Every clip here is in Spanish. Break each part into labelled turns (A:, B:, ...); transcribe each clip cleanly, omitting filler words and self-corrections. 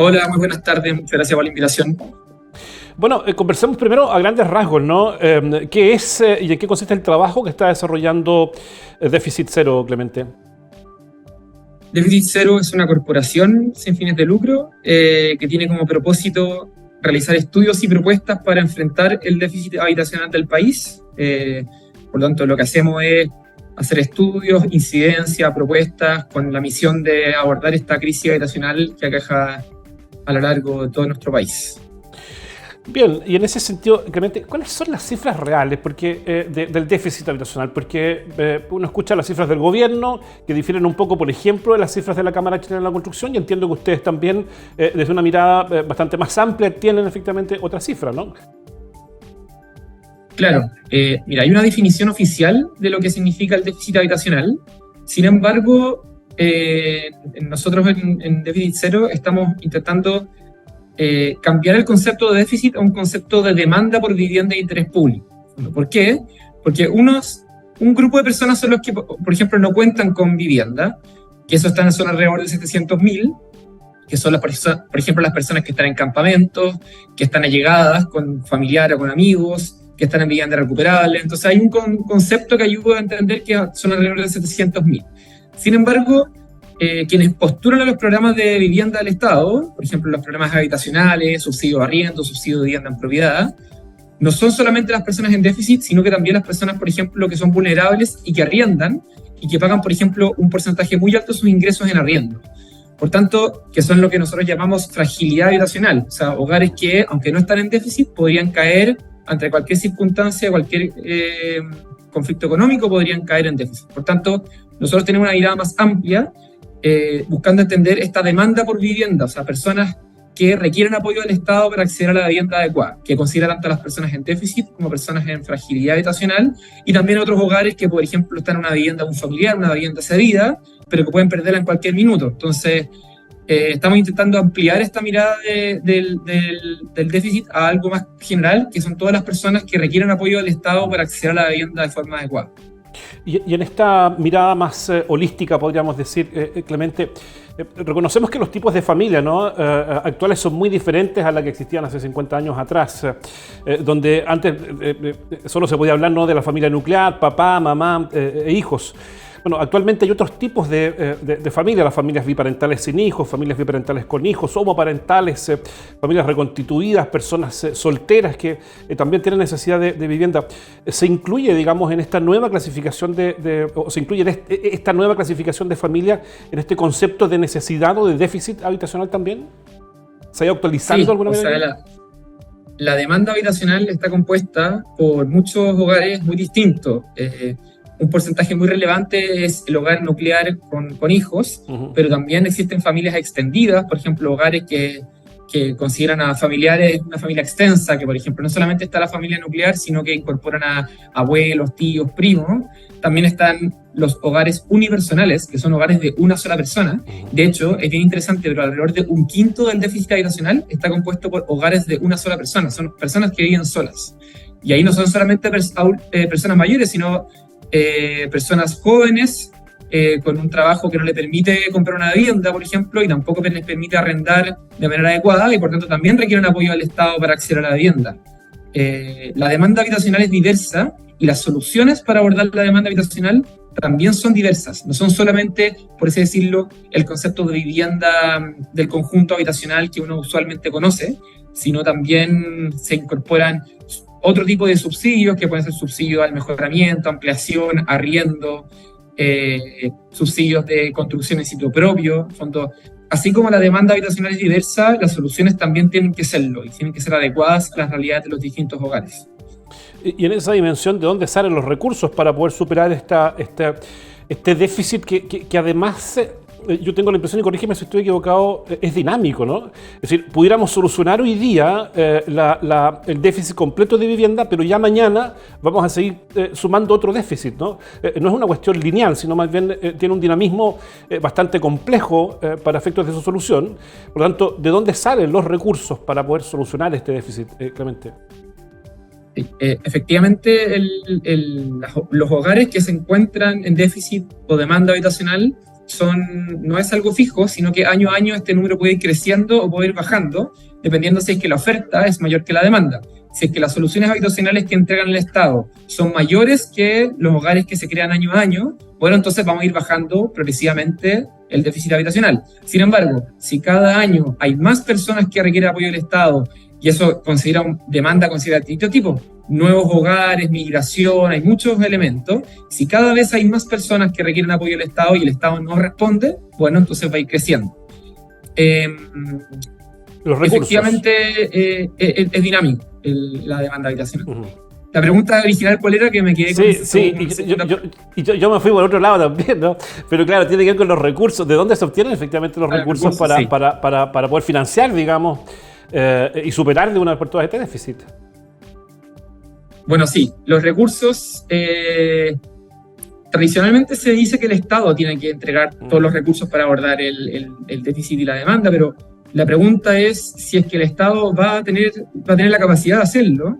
A: Hola, muy buenas tardes, muchas gracias por la invitación.
B: Bueno, conversemos primero a grandes rasgos, ¿no? ¿Qué es y en qué consiste el trabajo que está desarrollando Déficit Cero, Clemente?
A: Déficit Cero es una corporación sin fines de lucro que tiene como propósito realizar estudios y propuestas para enfrentar el déficit habitacional del país. Por lo tanto, lo que hacemos es hacer estudios, incidencias, propuestas con la misión de abordar esta crisis habitacional que aqueja a lo largo de todo nuestro país.
B: Bien, y en ese sentido, Clemente, ¿cuáles son las cifras reales del déficit habitacional? Porque uno escucha las cifras del gobierno, que difieren un poco, por ejemplo, de las cifras de la Cámara Chilena de la Construcción, y entiendo que ustedes también, desde una mirada bastante más amplia, tienen efectivamente otras cifras, ¿no?
A: Claro, mira, hay una definición oficial de lo que significa el déficit habitacional. Sin embargo, nosotros en Déficit Cero estamos intentando cambiar el concepto de déficit a un concepto de demanda por vivienda de interés público. ¿Por qué? Porque un grupo de personas son los que, por ejemplo, no cuentan con vivienda, que eso está en zona alrededor de 700.000, que son, por ejemplo, las personas que están en campamentos, que están allegadas con familiares o con amigos, que están en vivienda recuperable. Entonces hay un concepto que ayuda a entender que son alrededor de 700.000. Sin embargo, quienes postulan a los programas de vivienda del Estado, por ejemplo, los programas habitacionales, subsidio de arriendo, subsidio de vivienda en propiedad, no son solamente las personas en déficit, sino que también las personas, por ejemplo, que son vulnerables y que arriendan y que pagan, por ejemplo, un porcentaje muy alto de sus ingresos en arriendo. Por tanto, que son lo que nosotros llamamos fragilidad habitacional, o sea, hogares que, aunque no están en déficit, podrían caer ante cualquier circunstancia, cualquier conflicto económico, podrían caer en déficit. Por tanto, nosotros tenemos una mirada más amplia, buscando entender esta demanda por vivienda, o sea, personas que requieren apoyo del Estado para acceder a la vivienda adecuada, que considera tanto a las personas en déficit como personas en fragilidad habitacional, y también otros hogares que, por ejemplo, están en una vivienda de un familiar, una vivienda cedida, pero que pueden perderla en cualquier minuto. Entonces, estamos intentando ampliar esta mirada del déficit a algo más general, que son todas las personas que requieren apoyo del Estado para acceder a la vivienda de forma adecuada.
B: Y en esta mirada más holística, podríamos decir, Clemente, reconocemos que los tipos de familia, ¿no? Actuales son muy diferentes a las que existían hace 50 años atrás, donde antes solo se podía hablar, ¿no?, de la familia nuclear, papá, mamá e hijos. Bueno, actualmente hay otros tipos de familias, las familias biparentales sin hijos, familias biparentales con hijos, homoparentales, familias reconstituidas, personas solteras que también tienen necesidad de vivienda. ¿Se incluye, digamos, en esta nueva clasificación o se incluye en esta nueva clasificación de familia en este concepto de necesidad o de déficit habitacional también? ¿Se ha ido actualizando de alguna manera?
A: O sea, la demanda habitacional está compuesta por muchos hogares muy distintos. Un porcentaje muy relevante es el hogar nuclear con hijos, pero también existen familias extendidas, por ejemplo, hogares que consideran a familiares una familia extensa, que por ejemplo no solamente está la familia nuclear, sino que incorporan a abuelos, tíos, primos. También están los hogares unipersonales, que son hogares de una sola persona. De hecho, es bien interesante, pero alrededor de un quinto del déficit habitacional está compuesto por hogares de una sola persona, son personas que viven solas. Y ahí no son solamente personas mayores, sino personas jóvenes con un trabajo que no le permite comprar una vivienda, por ejemplo, y tampoco les permite arrendar de manera adecuada, y por tanto también requieren apoyo del Estado para acceder a la vivienda. La demanda habitacional es diversa y las soluciones para abordar la demanda habitacional también son diversas. No son solamente, por así decirlo, el concepto de vivienda del conjunto habitacional que uno usualmente conoce, sino también se incorporan otro tipo de subsidios, que pueden ser subsidios al mejoramiento, ampliación, arriendo, subsidios de construcción en sitio propio. En fondo, así como la demanda habitacional es diversa, las soluciones también tienen que serlo y tienen que ser adecuadas a las realidades de los distintos hogares.
B: Y en esa dimensión, ¿de dónde salen los recursos para poder superar este déficit que además, yo tengo la impresión, y corrígeme si estoy equivocado, es dinámico, ¿no? Es decir, pudiéramos solucionar hoy día el déficit completo de vivienda, pero ya mañana vamos a seguir sumando otro déficit, ¿no? No es una cuestión lineal, sino más bien tiene un dinamismo bastante complejo para efectos de su solución. Por lo tanto, ¿de dónde salen los recursos para poder solucionar este déficit, Clemente?
A: Efectivamente, los hogares que se encuentran en déficit o demanda habitacional no es algo fijo, sino que año a año este número puede ir creciendo o puede ir bajando, dependiendo si es que la oferta es mayor que la demanda. Si es que las soluciones habitacionales que entregan el Estado son mayores que los hogares que se crean año a año, bueno, entonces vamos a ir bajando progresivamente el déficit habitacional. Sin embargo, si cada año hay más personas que requieren apoyo del Estado, y eso demanda considera distintos tipos, nuevos hogares, migración, hay muchos elementos. Si cada vez hay más personas que requieren apoyo del Estado y el Estado no responde, bueno, entonces va a ir creciendo.
B: Los recursos.
A: Efectivamente, es dinámico la demanda habitacional. La pregunta original, ¿cuál era? Que me quedé con...
B: Sí, yo me fui por otro lado también, ¿no? Pero claro, tiene que ver con los recursos. ¿De dónde se obtienen efectivamente los recursos para poder financiar, digamos, y superar de una vez por todas este déficit?
A: Bueno, sí, los recursos... tradicionalmente se dice que el Estado tiene que entregar todos los recursos para abordar el déficit y la demanda, pero la pregunta es si es que el Estado va a tener la capacidad de hacerlo.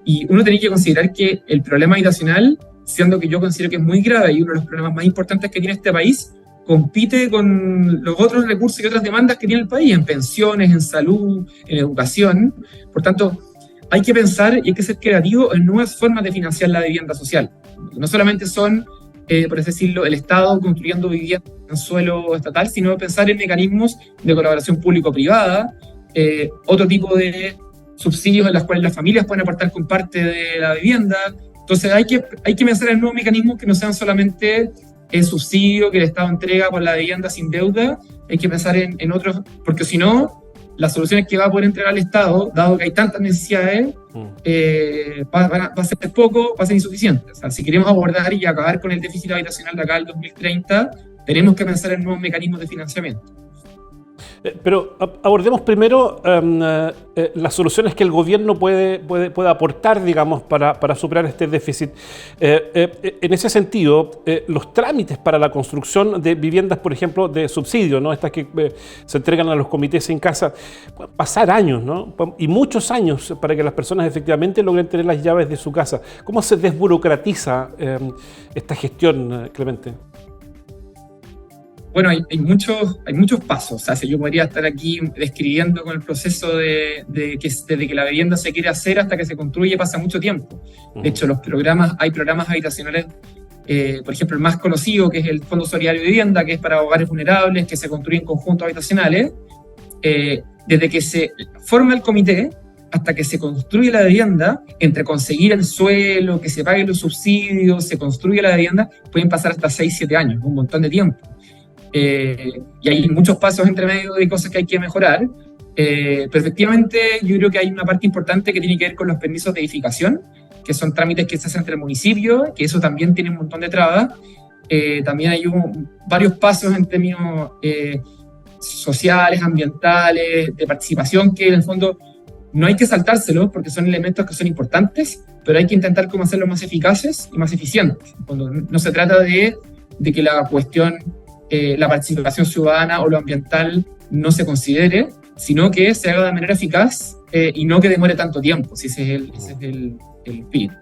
A: Y uno tiene que considerar que el problema habitacional, siendo que yo considero que es muy grave y uno de los problemas más importantes que tiene este país, compite con los otros recursos y otras demandas que tiene el país, en pensiones, en salud, en educación. Por tanto, hay que pensar y hay que ser creativo en nuevas formas de financiar la vivienda social. No solamente son, por así decirlo, el Estado construyendo viviendas en suelo estatal, sino pensar en mecanismos de colaboración público-privada, otro tipo de subsidios en los cuales las familias pueden aportar con parte de la vivienda. Entonces hay que pensar en nuevos mecanismos que no sean solamente el subsidio que el Estado entrega por la vivienda sin deuda. Hay que pensar en otros, porque si no, las soluciones que va a poder entregar el Estado, dado que hay tantas necesidades, va a ser poco, va a ser insuficiente. O sea, si queremos abordar y acabar con el déficit habitacional de acá al 2030, tenemos que pensar en nuevos mecanismos de financiamiento.
B: Pero abordemos primero las soluciones que el gobierno puede aportar, digamos, para superar este déficit. En ese sentido, los trámites para la construcción de viviendas, por ejemplo, de subsidio, ¿no? Estas que se entregan a los comités en casa, pueden pasar años, ¿no? Y muchos años para que las personas efectivamente logren tener las llaves de su casa. ¿Cómo se desburocratiza esta gestión, Clemente?
A: Bueno, hay muchos pasos. O sea, si yo podría estar aquí describiendo con el proceso desde que la vivienda se quiere hacer hasta que se construye pasa mucho tiempo. De hecho, hay programas habitacionales, por ejemplo, el más conocido, que es el Fondo Solidario de Vivienda, que es para hogares vulnerables que se construyen conjuntos habitacionales. Desde que se forma el comité hasta que se construye la vivienda, entre conseguir el suelo, que se paguen los subsidios, se construye la vivienda, pueden pasar hasta 6-7 años, un montón de tiempo. Y hay muchos pasos entre medio de cosas que hay que mejorar, pero efectivamente yo creo que hay una parte importante que tiene que ver con los permisos de edificación, que son trámites que se hacen entre el municipio, que eso también tiene un montón de trabas. También hay varios pasos en términos sociales, ambientales, de participación, que en el fondo no hay que saltárselos porque son elementos que son importantes, pero hay que intentar cómo hacerlos más eficaces y más eficientes. Cuando no se trata de que la cuestión, la participación ciudadana o lo ambiental no se considere, sino que se haga de manera eficaz y no que demore tanto tiempo, si ese es el espíritu.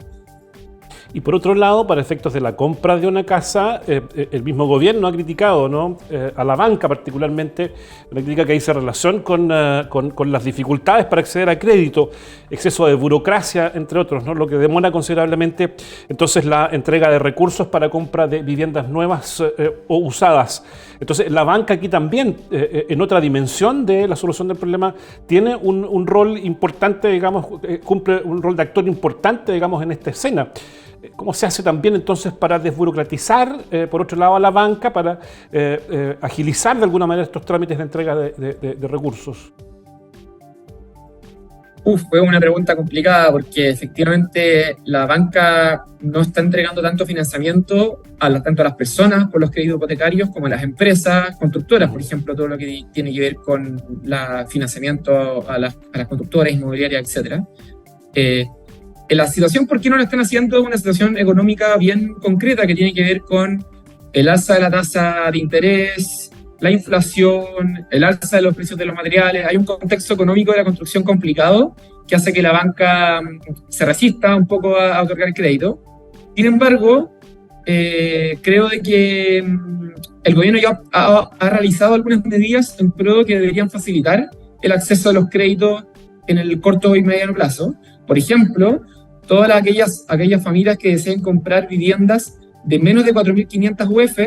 B: Y por otro lado, para efectos de la compra de una casa, el mismo gobierno ha criticado, ¿no? A la banca particularmente, una crítica que dice relación con las dificultades para acceder a crédito, exceso de burocracia, entre otros, ¿no? Lo que demora considerablemente entonces la entrega de recursos para compra de viviendas nuevas o usadas. Entonces la banca aquí también, en otra dimensión de la solución del problema, tiene un rol importante, digamos, cumple un rol de actor importante, digamos, en esta escena. ¿Cómo se hace también entonces para desburocratizar, por otro lado, a la banca, para agilizar de alguna manera estos trámites de entrega de recursos?
A: Fue una pregunta complicada porque efectivamente la banca no está entregando tanto financiamiento tanto a las personas por los créditos hipotecarios como a las empresas constructoras, por ejemplo, todo lo que tiene que ver con el financiamiento a las constructoras, inmobiliarias, etc. La situación, ¿por qué no lo están haciendo? Es una situación económica bien concreta que tiene que ver con el alza de la tasa de interés, la inflación, el alza de los precios de los materiales. Hay un contexto económico de la construcción complicado que hace que la banca se resista un poco a otorgar crédito. Sin embargo, creo de que el gobierno ya ha realizado algunas medidas en pro que deberían facilitar el acceso a los créditos en el corto y mediano plazo. Por ejemplo, todas aquellas familias que deseen comprar viviendas de menos de 4.500 UF,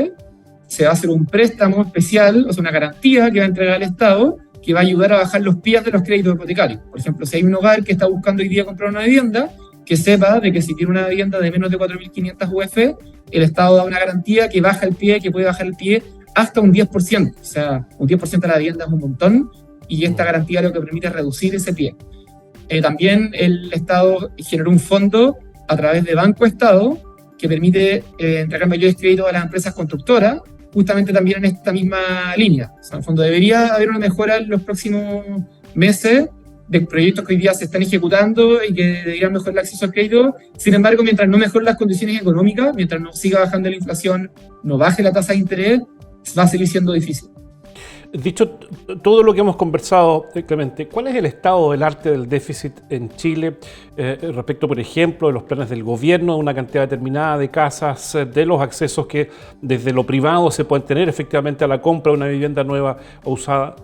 A: se va a hacer un préstamo especial, o sea, una garantía que va a entregar el Estado, que va a ayudar a bajar los PIAs de los créditos hipotecarios. Por ejemplo, si hay un hogar que está buscando hoy día comprar una vivienda, que sepa de que si tiene una vivienda de menos de 4.500 UF, el Estado da una garantía que baja el pie, que puede bajar el pie hasta un 10%. O sea, un 10% de la vivienda es un montón, y esta garantía lo que permite es reducir ese pie. También el Estado generó un fondo a través de Banco Estado que permite entregar mayores créditos a las empresas constructoras, justamente también en esta misma línea. O sea, en el fondo debería haber una mejora en los próximos meses de proyectos que hoy día se están ejecutando y que deberían mejorar el acceso al crédito. Sin embargo, mientras no mejoren las condiciones económicas, mientras no siga bajando la inflación, no baje la tasa de interés, va a seguir siendo difícil.
B: Dicho todo lo que hemos conversado, Clemente, ¿cuál es el estado del arte del déficit en Chile respecto, por ejemplo, de los planes del gobierno, de una cantidad determinada de casas, de los accesos que desde lo privado se pueden tener efectivamente a la compra de una vivienda nueva o usada?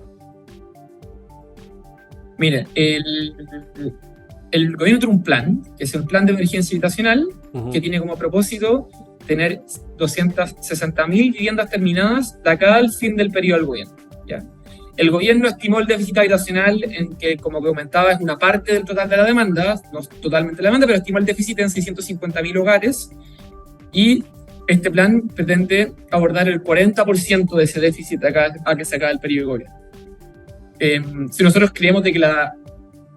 A: Mire, el gobierno tiene un plan, que es el plan de emergencia habitacional, que tiene como propósito tener 260.000 viviendas terminadas de acá al fin del periodo del gobierno. ¿Ya? El gobierno estimó el déficit habitacional en que, como comentaba, es una parte del total de la demanda, no totalmente la demanda, pero estimó el déficit en 650.000 hogares, y este plan pretende abordar el 40% de ese déficit acá, a que se acabe el periodo de gobierno. Si nosotros creemos de que la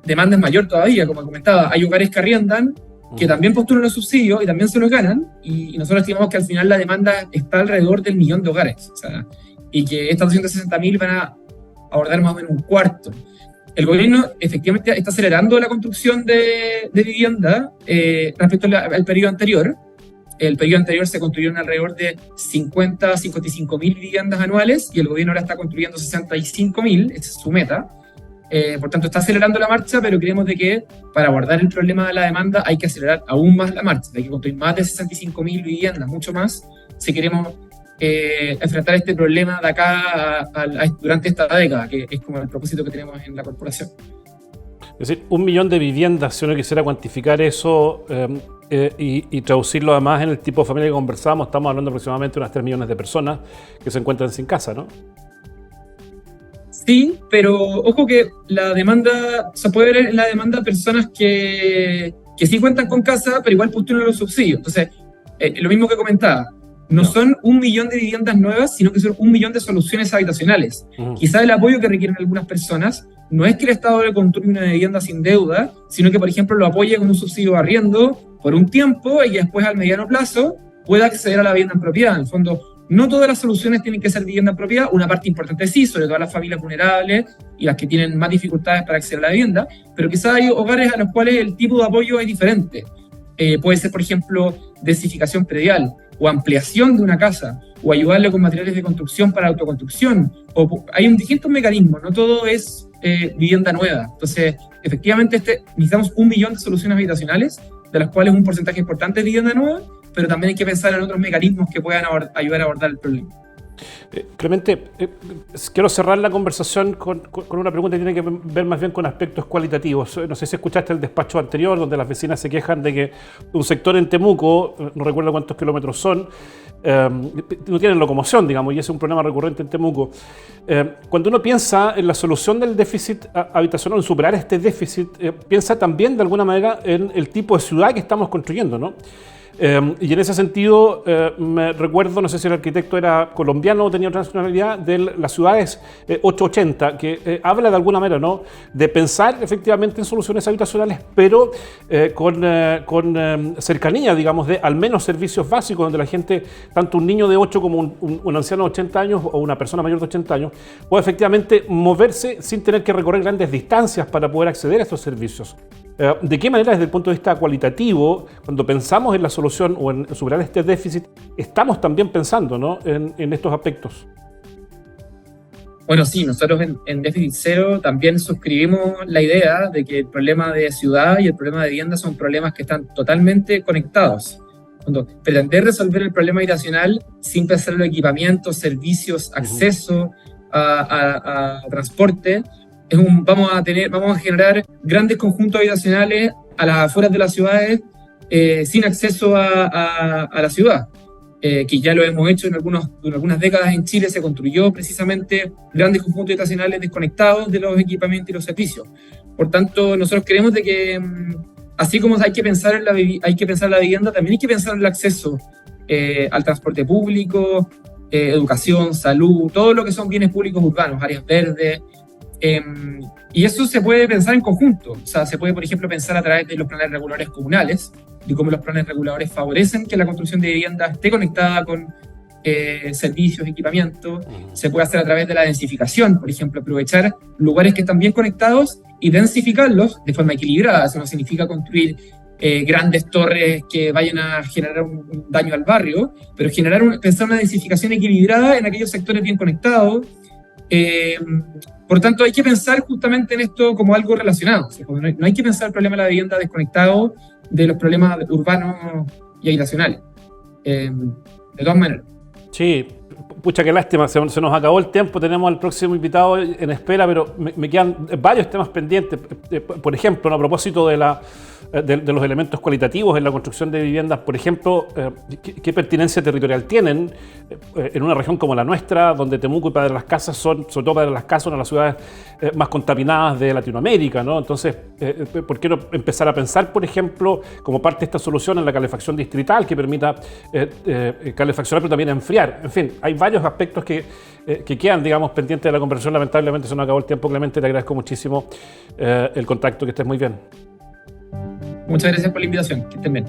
A: demanda es mayor todavía, como comentaba, hay hogares que arriendan, que también postulan los subsidios y también se los ganan, y nosotros estimamos que al final la demanda está alrededor del 1.000.000 de hogares, o sea, y que estas 260.000 van a abordar más o menos un cuarto. El gobierno efectivamente está acelerando la construcción de vivienda respecto al periodo anterior. El periodo anterior se construyeron alrededor de 55.000 viviendas anuales, y el gobierno ahora está construyendo 65.000, esa es su meta. Por tanto, está acelerando la marcha, pero creemos de que para abordar el problema de la demanda hay que acelerar aún más la marcha. Hay que construir más de 65.000 viviendas, mucho más, si queremos enfrentar este problema de acá durante esta década, que es como el propósito que tenemos en la corporación.
B: Es decir, 1.000.000 de viviendas, si uno quisiera cuantificar eso y traducirlo además en el tipo de familia que conversamos, estamos hablando aproximadamente de unas 3 millones de personas que se encuentran sin casa, ¿no?
A: Sí, pero ojo que la demanda, se puede ver en la demanda personas que sí cuentan con casa, pero igual postulan los subsidios. Entonces, lo mismo que comentaba, no son 1.000.000 de viviendas nuevas, sino que son 1.000.000 de soluciones habitacionales. Quizá el apoyo que requieren algunas personas no es que el Estado le construya una vivienda sin deuda, sino que, por ejemplo, lo apoye con un subsidio de arriendo por un tiempo y que después, al mediano plazo, pueda acceder a la vivienda en propiedad. En el fondo, no todas las soluciones tienen que ser vivienda en propiedad, una parte importante sí, sobre todo las familias vulnerables y las que tienen más dificultades para acceder a la vivienda, pero quizá hay hogares a los cuales el tipo de apoyo es diferente. Puede ser, por ejemplo, densificación predial, o ampliación de una casa, o ayudarle con materiales de construcción para autoconstrucción. Hay distintos mecanismos, no todo es vivienda nueva. Entonces, efectivamente, necesitamos 1.000.000 de soluciones habitacionales, de las cuales un porcentaje importante es vivienda nueva, pero también hay que pensar en otros mecanismos que puedan ayudar a abordar el problema.
B: Clemente, quiero cerrar la conversación con una pregunta que tiene que ver más bien con aspectos cualitativos. No sé si escuchaste el despacho anterior, donde las vecinas se quejan de que un sector en Temuco, no recuerdo cuántos kilómetros son, no tienen locomoción, digamos, y ese es un problema recurrente en Temuco. Cuando uno piensa en la solución del déficit habitacional, en superar este déficit, piensa también de alguna manera en el tipo de ciudad que estamos construyendo, ¿no? Y en ese sentido, me recuerdo, no sé si el arquitecto era colombiano o tenía otra nacionalidad, de las ciudades 880, que habla de alguna manera, ¿no?, de pensar efectivamente en soluciones habitacionales, pero con cercanía, digamos, de al menos servicios básicos, donde la gente, tanto un niño de 8 como un anciano de 80 años o una persona mayor de 80 años, pueda efectivamente moverse sin tener que recorrer grandes distancias para poder acceder a estos servicios. ¿De qué manera, desde el punto de vista cualitativo, cuando pensamos en la solución o en superar este déficit, estamos también pensando, ¿no?, en estos aspectos?
A: Bueno, sí, nosotros en Déficit Cero también suscribimos la idea de que el problema de ciudad y el problema de vivienda son problemas que están totalmente conectados. Cuando pretender resolver el problema habitacional sin pensar en los equipamientos, servicios, acceso a transporte, vamos a generar grandes conjuntos habitacionales a las afueras de las ciudades sin acceso a la ciudad. Que ya lo hemos hecho en algunas décadas en Chile. Se construyó precisamente grandes conjuntos habitacionales desconectados de los equipamientos y los servicios. Por tanto, nosotros creemos de que así como hay que pensar en la vivienda, también hay que pensar en el acceso al transporte público, educación, salud, todo lo que son bienes públicos urbanos, áreas verdes. Y eso se puede pensar en conjunto. O sea, se puede, por ejemplo, pensar a través de los planes reguladores comunales, de cómo los planes reguladores favorecen que la construcción de vivienda esté conectada con servicios, equipamientos. Se puede hacer a través de la densificación, por ejemplo, aprovechar lugares que están bien conectados y densificarlos de forma equilibrada. Eso no significa construir grandes torres que vayan a generar un daño al barrio, pero pensar una densificación equilibrada en aquellos sectores bien conectados. Por tanto, hay que pensar justamente en esto como algo relacionado. O sea, no hay que pensar el problema de la vivienda desconectado de los problemas urbanos y habitacionales. De todas maneras.
B: Sí, pucha, qué lástima, se nos acabó el tiempo, tenemos al próximo invitado en espera, pero me quedan varios temas pendientes. Por ejemplo, a propósito de los elementos cualitativos en la construcción de viviendas, por ejemplo, ¿qué pertinencia territorial tienen en una región como la nuestra, donde Temuco y Padre Las Casas son, sobre todo Padre Las Casas, una de las ciudades más contaminadas de Latinoamérica, ¿no? Entonces, ¿por qué no empezar a pensar, por ejemplo, como parte de esta solución en la calefacción distrital que permita calefaccionar, pero también enfriar? En fin, hay varios aspectos que quedan, digamos, pendientes de la conversación. Lamentablemente se nos acabó el tiempo. Clemente, te agradezco muchísimo el contacto, que estés muy bien.
A: Muchas gracias por la invitación, que estén bien.